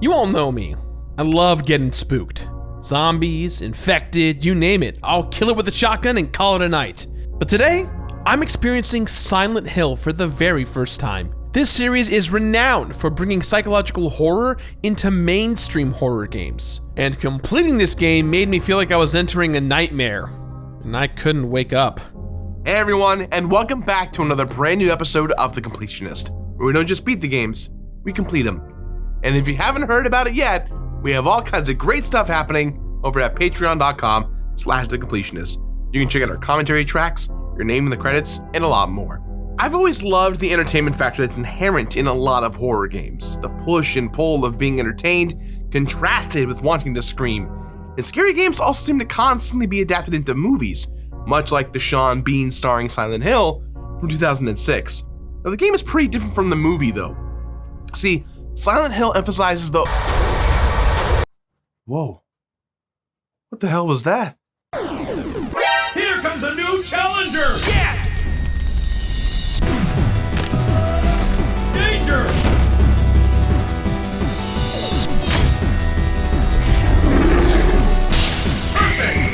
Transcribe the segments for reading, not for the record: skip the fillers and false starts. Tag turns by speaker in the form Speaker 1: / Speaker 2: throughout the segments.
Speaker 1: You all know me. I love getting spooked. Zombies, infected, you name it. I'll kill it with a shotgun and call it a night. But today, I'm experiencing Silent Hill for the very first time. This series is renowned for bringing psychological horror into mainstream horror games. And completing this game made me feel like I was entering a nightmare, and I couldn't wake up.
Speaker 2: Hey everyone, and welcome back to another brand new episode of The Completionist, where we don't just beat the games, we complete them. And if you haven't heard about it yet, we have all kinds of great stuff happening over at patreon.com/thecompletionist. You can check out our commentary tracks, your name in the credits, and a lot more. I've always loved the entertainment factor that's inherent in a lot of horror games. The push and pull of being entertained, contrasted with wanting to scream. And scary games also seem to constantly be adapted into movies, much like the Sean Bean starring Silent Hill from 2006. Now the game is pretty different from the movie though. See, Silent Hill emphasizes the... Whoa. What the hell was that?
Speaker 3: Here comes a new challenger! Yes! Danger! Perfect!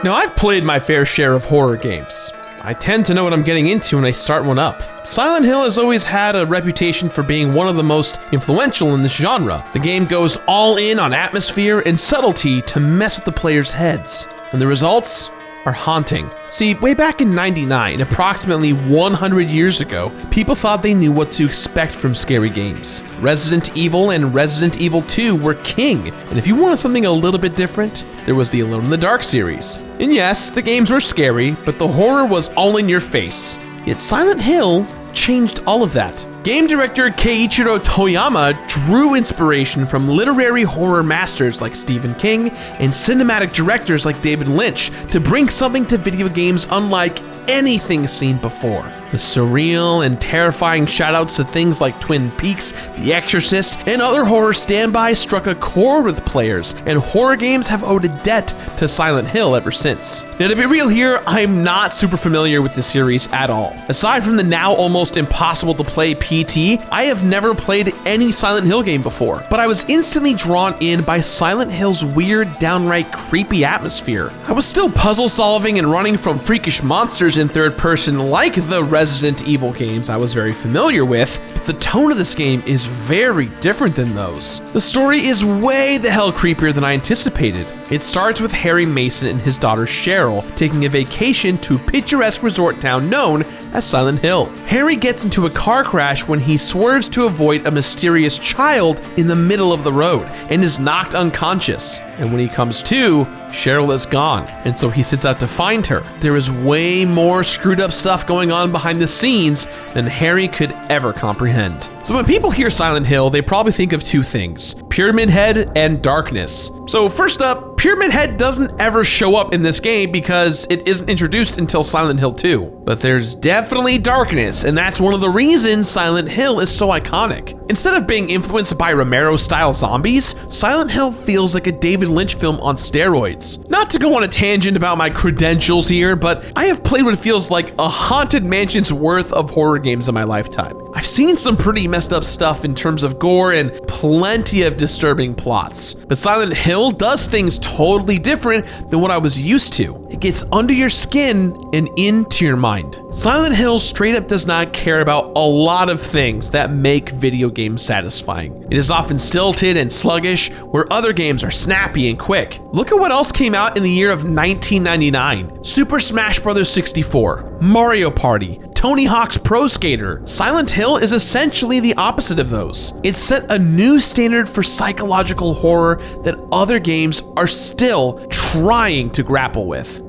Speaker 1: Now, I've played my fair share of horror games. I tend to know what I'm getting into when I start one up. Silent Hill has always had a reputation for being one of the most influential in this genre. The game goes all in on atmosphere and subtlety to mess with the players' heads, and the results are haunting. See, way back in '99, approximately 100 years ago, people thought they knew what to expect from scary games. Resident Evil and Resident Evil 2 were king, and if you wanted something a little bit different, there was the Alone in the Dark series. And yes, the games were scary, but the horror was all in your face. Yet Silent Hill changed all of that. Game director Keiichiro Toyama drew inspiration from literary horror masters like Stephen King and cinematic directors like David Lynch to bring something to video games unlike anything seen before. The surreal and terrifying shoutouts to things like Twin Peaks, The Exorcist, and other horror standbys struck a chord with players, and horror games have owed a debt to Silent Hill ever since. Now, to be real here, I'm not super familiar with the series at all. Aside from the now almost impossible to play PT, I have never played any Silent Hill game before, but I was instantly drawn in by Silent Hill's weird, downright creepy atmosphere. I was still puzzle solving and running from freakish monsters in third person like the Resident Evil games I was very familiar with, but the tone of this game is very different than those. The story is way the hell creepier than I anticipated. It starts with Harry Mason and his daughter Cheryl taking a vacation to a picturesque resort town known as Silent Hill. Harry gets into a car crash when he swerves to avoid a mysterious child in the middle of the road and is knocked unconscious. And when he comes to, Cheryl is gone, and so he sets out to find her. There is way more screwed up stuff going on behind the scenes than Harry could ever comprehend. So when people hear Silent Hill, they probably think of two things: Pyramid Head and darkness. So first up, Pyramid Head doesn't ever show up in this game because it isn't introduced until Silent Hill 2. But there's definitely darkness, and that's one of the reasons Silent Hill is so iconic. Instead of being influenced by Romero-style zombies, Silent Hill feels like a David Lynch film on steroids. Not to go on a tangent about my credentials here, but I have played what feels like a Haunted Mansion's worth of horror games in my lifetime. I've seen some pretty messed up stuff in terms of gore and plenty of disturbing plots, but Silent Hill does things totally different than what I was used to. It gets under your skin and into your mind. Silent Hill straight up does not care about a lot of things that make video games satisfying. It is often stilted and sluggish, where other games are snappy and quick. Look at what else came out in the year of 1999. Super Smash Bros. 64, Mario Party, Tony Hawk's Pro Skater. Silent Hill is essentially the opposite of those. It set a new standard for psychological horror that other games are still trying to grapple with.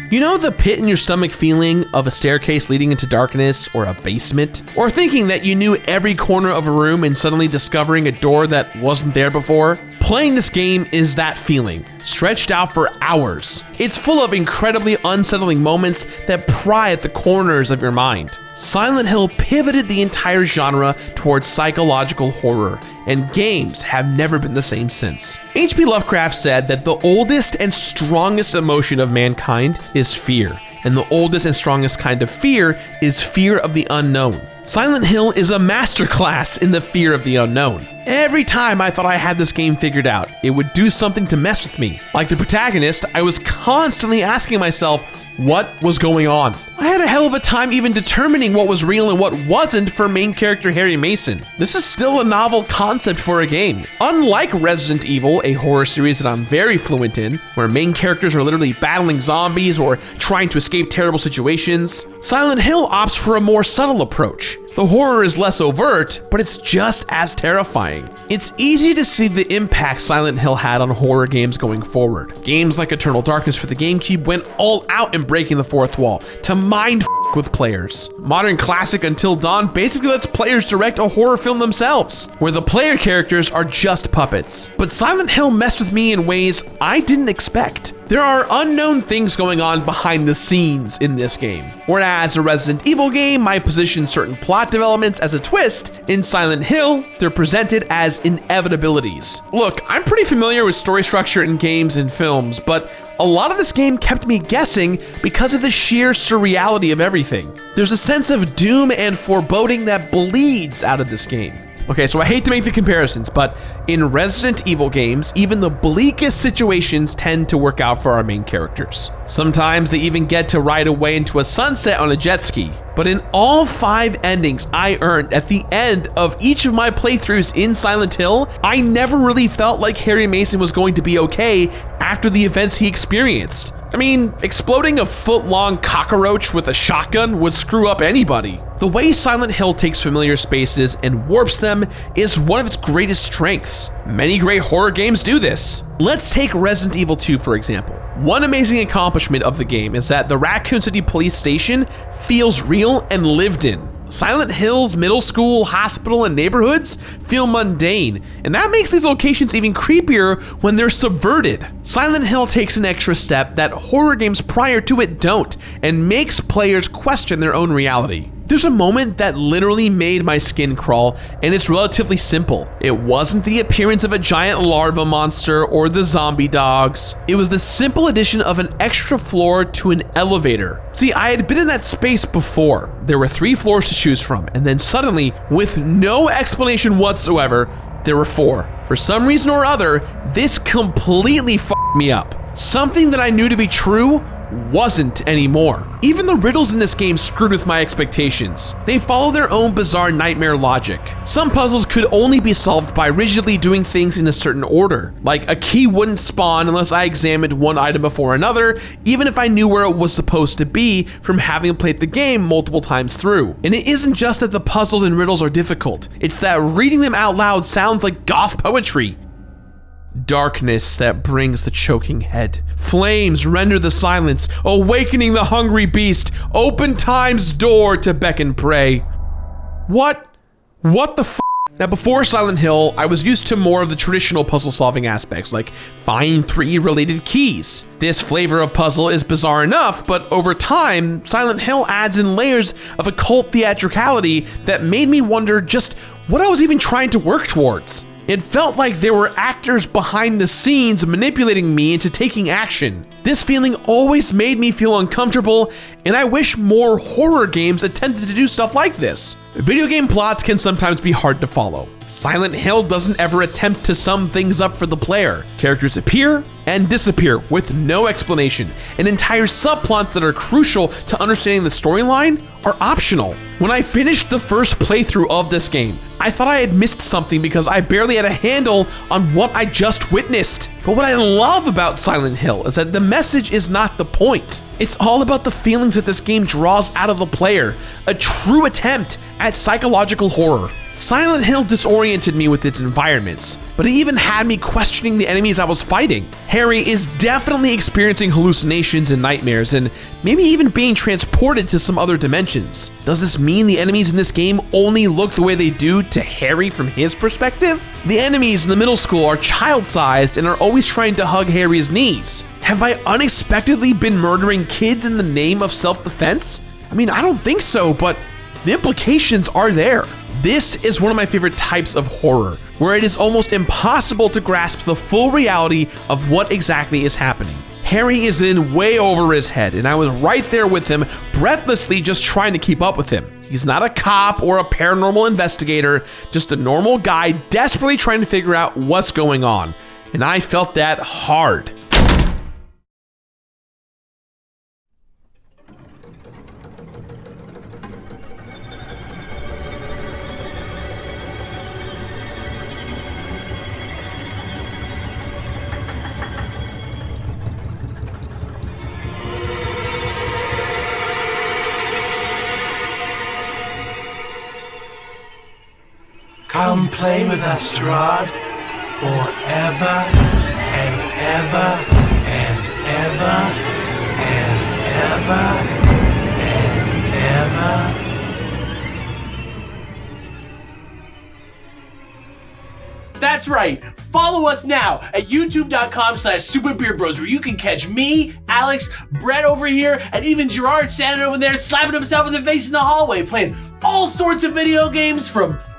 Speaker 1: You know the pit in your stomach feeling of a staircase leading into darkness or a basement? Or thinking that you knew every corner of a room and suddenly discovering a door that wasn't there before? Playing this game is that feeling. stretched out for hours. It's full of incredibly unsettling moments that pry at the corners of your mind. Silent Hill pivoted the entire genre towards psychological horror, and games have never been the same since. H.P. Lovecraft said that the oldest and strongest emotion of mankind is fear, and the oldest and strongest kind of fear is fear of the unknown. Silent Hill is a masterclass in the fear of the unknown. Every time I thought I had this game figured out, it would do something to mess with me. Like the protagonist, I was constantly asking myself, what was going on? I had a hell of a time even determining what was real and what wasn't for main character Harry Mason. This is still a novel concept for a game. Unlike Resident Evil, a horror series that I'm very fluent in, where main characters are literally battling zombies or trying to escape terrible situations, Silent Hill opts for a more subtle approach. The horror is less overt, but it's just as terrifying. It's easy to see the impact Silent Hill had on horror games going forward. Games like Eternal Darkness for the GameCube went all out in breaking the fourth wall to mind with players. Modern classic Until Dawn basically lets players direct a horror film themselves, where the player characters are just puppets. But Silent Hill messed with me in ways I didn't expect. There are unknown things going on behind the scenes in this game. Whereas a Resident Evil game might position certain plot developments as a twist, in Silent Hill, they're presented as inevitabilities. Look, I'm pretty familiar with story structure in games and films, but a lot of this game kept me guessing because of the sheer surreality of everything. There's a sense of doom and foreboding that bleeds out of this game. Okay, so I hate to make the comparisons, but in Resident Evil games, even the bleakest situations tend to work out for our main characters. Sometimes they even get to ride away into a sunset on a jet ski. But in all 5 endings I earned at the end of each of my playthroughs in Silent Hill, I never really felt like Harry Mason was going to be okay after the events he experienced. I mean, exploding a foot-long cockroach with a shotgun would screw up anybody. The way Silent Hill takes familiar spaces and warps them is one of its greatest strengths. Many great horror games do this. Let's take Resident Evil 2 for example. One amazing accomplishment of the game is that the Raccoon City police station feels real and lived in. Silent Hill's middle school, hospital, and neighborhoods feel mundane, and that makes these locations even creepier when they're subverted. Silent Hill takes an extra step that horror games prior to it don't, and makes players question their own reality. There's a moment that literally made my skin crawl, and it's relatively simple. It wasn't the appearance of a giant larva monster or the zombie dogs. It was the simple addition of an extra floor to an elevator. See, I had been in that space before. There were 3 floors to choose from, and then suddenly, with no explanation whatsoever, there were 4. For some reason or other, this completely f***ed me up. Something that I knew to be true wasn't anymore. Even the riddles in this game screwed with my expectations. They follow their own bizarre nightmare logic. Some puzzles could only be solved by rigidly doing things in a certain order. Like a key wouldn't spawn unless I examined one item before another, even if I knew where it was supposed to be from having played the game multiple times through. And it isn't just that the puzzles and riddles are difficult, it's that reading them out loud sounds like goth poetry. Darkness that brings the choking head. Flames render the silence, awakening the hungry beast. Open time's door to beckon prey. What the f***? Now before Silent Hill, I was used to more of the traditional puzzle solving aspects, like find 3 related keys. This flavor of puzzle is bizarre enough, but over time, Silent Hill adds in layers of occult theatricality that made me wonder just what I was even trying to work towards. It felt like there were actors behind the scenes manipulating me into taking action. This feeling always made me feel uncomfortable, and I wish more horror games attempted to do stuff like this. Video game plots can sometimes be hard to follow. Silent Hill doesn't ever attempt to sum things up for the player. Characters appear and disappear with no explanation, and entire subplots that are crucial to understanding the storyline are optional. When I finished the first playthrough of this game, I thought I had missed something because I barely had a handle on what I just witnessed. But what I love about Silent Hill is that the message is not the point. It's all about the feelings that this game draws out of the player, a true attempt at psychological horror. Silent Hill disoriented me with its environments, but it even had me questioning the enemies I was fighting. Harry is definitely experiencing hallucinations and nightmares, and maybe even being transported to some other dimensions. Does this mean the enemies in this game only look the way they do to Harry from his perspective? The enemies in the middle school are child-sized and are always trying to hug Harry's knees. Have I unexpectedly been murdering kids in the name of self-defense? I mean, I don't think so, but the implications are there. This is one of my favorite types of horror, where it is almost impossible to grasp the full reality of what exactly is happening. Harry is in way over his head, and I was right there with him, breathlessly just trying to keep up with him. He's not a cop or a paranormal investigator, just a normal guy desperately trying to figure out what's going on. And I felt that hard.
Speaker 4: Come play with us, Gerard, forever and ever and ever and ever and ever.
Speaker 5: That's right. Follow us now at youtube.com/superbeardbros, where you can catch me, Alex, Brett over here, and even Gerard standing over there slapping himself in the face in the hallway playing all sorts of video games.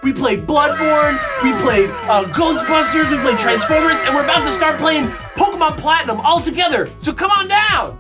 Speaker 5: We played Bloodborne, we played Ghostbusters, we played Transformers, and we're about to start playing Pokemon Platinum all together. So come on down.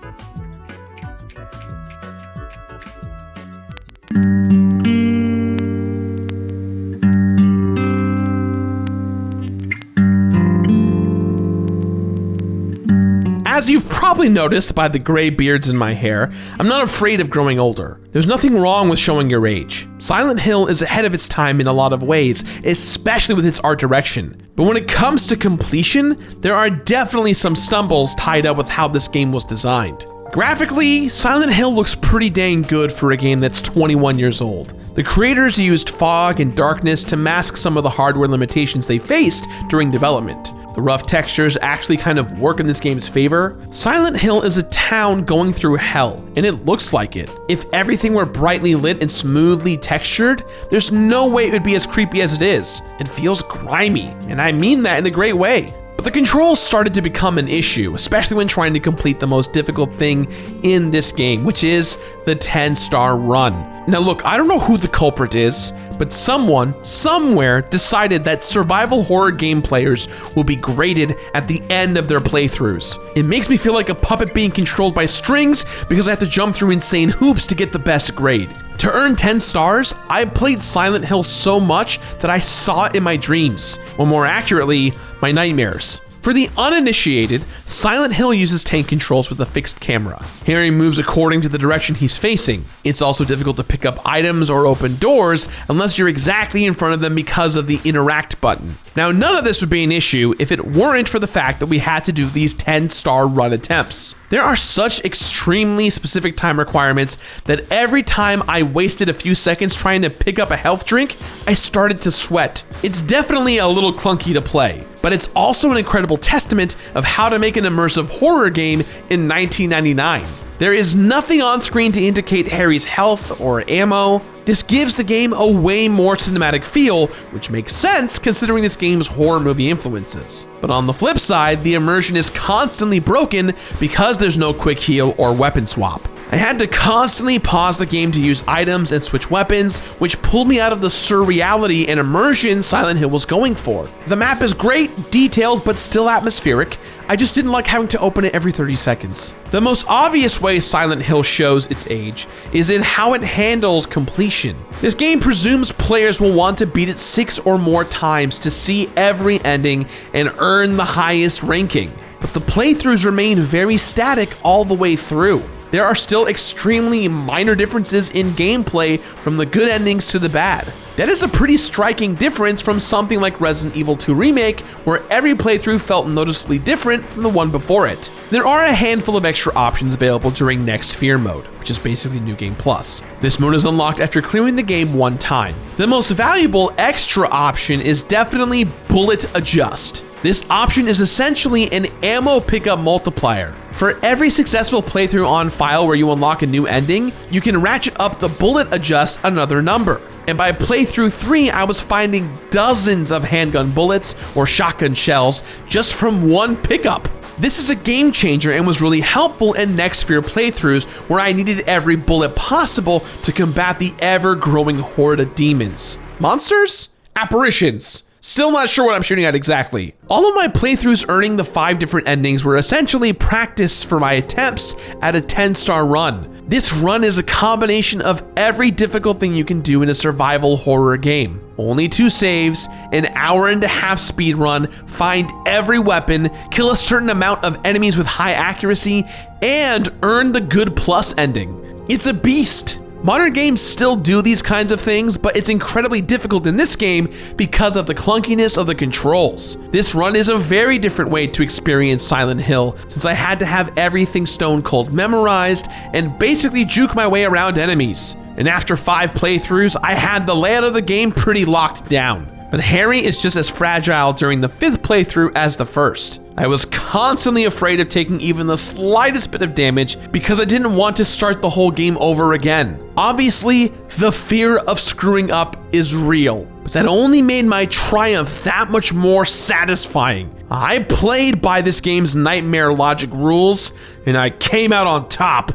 Speaker 1: As you've probably noticed by the gray beards in my hair, I'm not afraid of growing older. There's nothing wrong with showing your age. Silent Hill is ahead of its time in a lot of ways, especially with its art direction. But when it comes to completion, there are definitely some stumbles tied up with how this game was designed. Graphically, Silent Hill looks pretty dang good for a game that's 21 years old. The creators used fog and darkness to mask some of the hardware limitations they faced during development. The rough textures actually kind of work in this game's favor. Silent Hill is a town going through hell, and it looks like it. If everything were brightly lit and smoothly textured, there's no way it would be as creepy as it is. It feels grimy, and I mean that in a great way. But the controls started to become an issue, especially when trying to complete the most difficult thing in this game, which is the 10-star run. Now look, I don't know who the culprit is, but someone, somewhere, decided that survival horror game players will be graded at the end of their playthroughs. It makes me feel like a puppet being controlled by strings because I have to jump through insane hoops to get the best grade. To earn 10 stars, I played Silent Hill so much that I saw it in my dreams, or more accurately, my nightmares. For the uninitiated, Silent Hill uses tank controls with a fixed camera. Harry moves according to the direction he's facing. It's also difficult to pick up items or open doors unless you're exactly in front of them because of the interact button. Now, none of this would be an issue if it weren't for the fact that we had to do these 10-star run attempts. There are such extremely specific time requirements that every time I wasted a few seconds trying to pick up a health drink, I started to sweat. It's definitely a little clunky to play, but it's also an incredible testament of how to make an immersive horror game in 1999. There is nothing on screen to indicate Harry's health or ammo. This gives the game a way more cinematic feel, which makes sense considering this game's horror movie influences. But on the flip side, the immersion is constantly broken because there's no quick heal or weapon swap. I had to constantly pause the game to use items and switch weapons, which pulled me out of the surreality and immersion Silent Hill was going for. The map is great, detailed, but still atmospheric. I just didn't like having to open it every 30 seconds. The most obvious way Silent Hill shows its age is in how it handles completion. This game presumes players will want to beat it 6 or more times to see every ending and earn the highest ranking. But the playthroughs remain very static all the way through. there are still extremely minor differences in gameplay from the good endings to the bad. That is a pretty striking difference from something like Resident Evil 2 Remake, where every playthrough felt noticeably different from the one before it. There are a handful of extra options available during Next Fear mode, which is basically New Game Plus. This mode is unlocked after clearing the game one time. The most valuable extra option is definitely Bullet Adjust. This option is essentially an ammo pickup multiplier. For every successful playthrough on file where you unlock a new ending, you can ratchet up the bullet adjust another number. And by playthrough 3, I was finding dozens of handgun bullets or shotgun shells just from one pickup. This is a game changer and was really helpful in Next Fear playthroughs where I needed every bullet possible to combat the ever-growing horde of demons. Monsters? Apparitions. Still not sure what I'm shooting at exactly. All of my playthroughs earning the 5 different endings were essentially practice for my attempts at a 10-star run. This run is a combination of every difficult thing you can do in a survival horror game. Only 2 saves, an hour-and-a-half speed run, find every weapon, kill a certain amount of enemies with high accuracy, and earn the good plus ending. It's a beast. Modern games still do these kinds of things, but it's incredibly difficult in this game because of the clunkiness of the controls. This run is a very different way to experience Silent Hill, since I had to have everything stone cold memorized and basically juke my way around enemies. And after 5 playthroughs, I had the layout of the game pretty locked down. But Harry is just as fragile during the 5th playthrough as the first. I was constantly afraid of taking even the slightest bit of damage because I didn't want to start the whole game over again. Obviously, the fear of screwing up is real, but that only made my triumph that much more satisfying. I played by this game's nightmare logic rules, and I came out on top.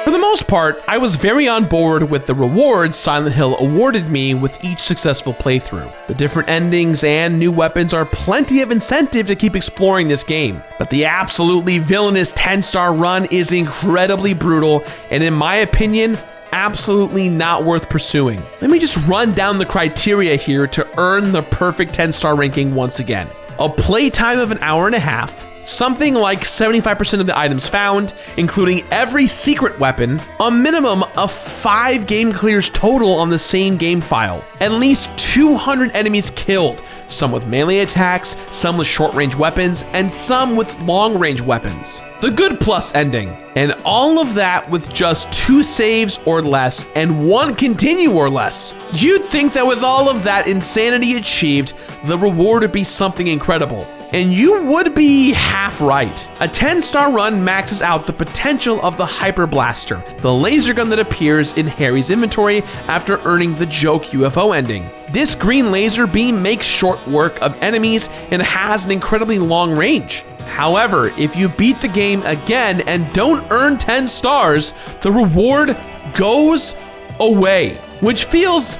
Speaker 1: For the most part, I was very on board with the rewards Silent Hill awarded me with each successful playthrough. The different endings and new weapons are plenty of incentive to keep exploring this game, but the absolutely villainous 10-star run is incredibly brutal and, in my opinion, absolutely not worth pursuing. Let me just run down the criteria here to earn the perfect 10-star ranking once again. A playtime of an hour and a half, something like 75% of the items found, including every secret weapon, a minimum of 5 game clears total on the same game file, at least 200 enemies killed, some with melee attacks, some with short-range weapons, and some with long-range weapons. The good plus ending, and all of that with just 2 saves or less and 1 continue or less. You'd think that with all of that insanity achieved, the reward would be something incredible. And you would be half right. A 10-star run maxes out the potential of the Hyper Blaster, the laser gun that appears in Harry's inventory after earning the joke UFO ending. This green laser beam makes short work of enemies and has an incredibly long range. However, if you beat the game again and don't earn 10 stars, the reward goes away, which feels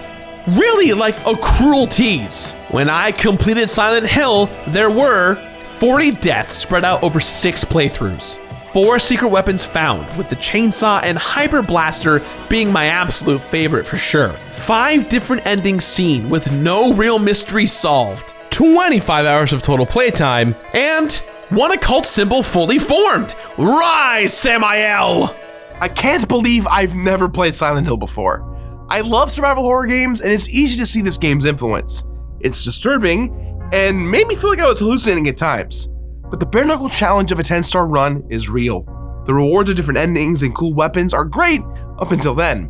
Speaker 1: really like a cruel tease. When I completed Silent Hill, there were 40 deaths spread out over 6 playthroughs. 4 secret weapons found, with the chainsaw and hyper blaster being my absolute favorite for sure. 5 different endings seen with no real mystery solved. 25 hours of total playtime, and 1 occult symbol fully formed. Rise, Samael!
Speaker 2: I can't believe I've never played Silent Hill before. I love survival horror games, and it's easy to see this game's influence. It's disturbing, and made me feel like I was hallucinating at times. But the bare-knuckle challenge of a 10-star run is real. The rewards of different endings and cool weapons are great up until then.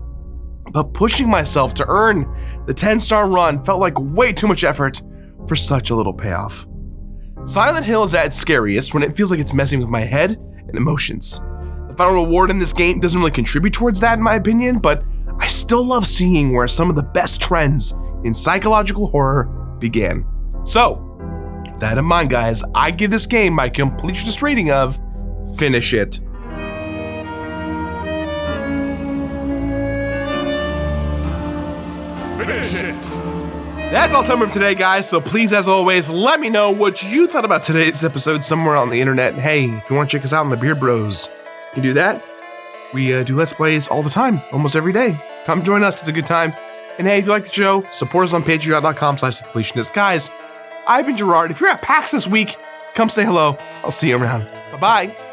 Speaker 2: But pushing myself to earn the 10-star run felt like way too much effort for such a little payoff. Silent Hill is at its scariest when it feels like it's messing with my head and emotions. The final reward in this game doesn't really contribute towards that in my opinion, but I still love seeing where some of the best trends in psychological horror began. So, with that in mind, guys, I give this game my completionist rating of finish it.
Speaker 3: Finish it!
Speaker 2: That's all time for today, guys. So please, as always, let me know what you thought about today's episode somewhere on the internet. And hey, if you want to check us out on the Beard Bros, you can do that. We do Let's Plays all the time, almost every day. Come join us, it's a good time. And hey, if you like the show, support us on patreon.com/thecompletionist. Guys, I've been Gerard. If you're at PAX this week, come say hello. I'll see you around. Bye-bye.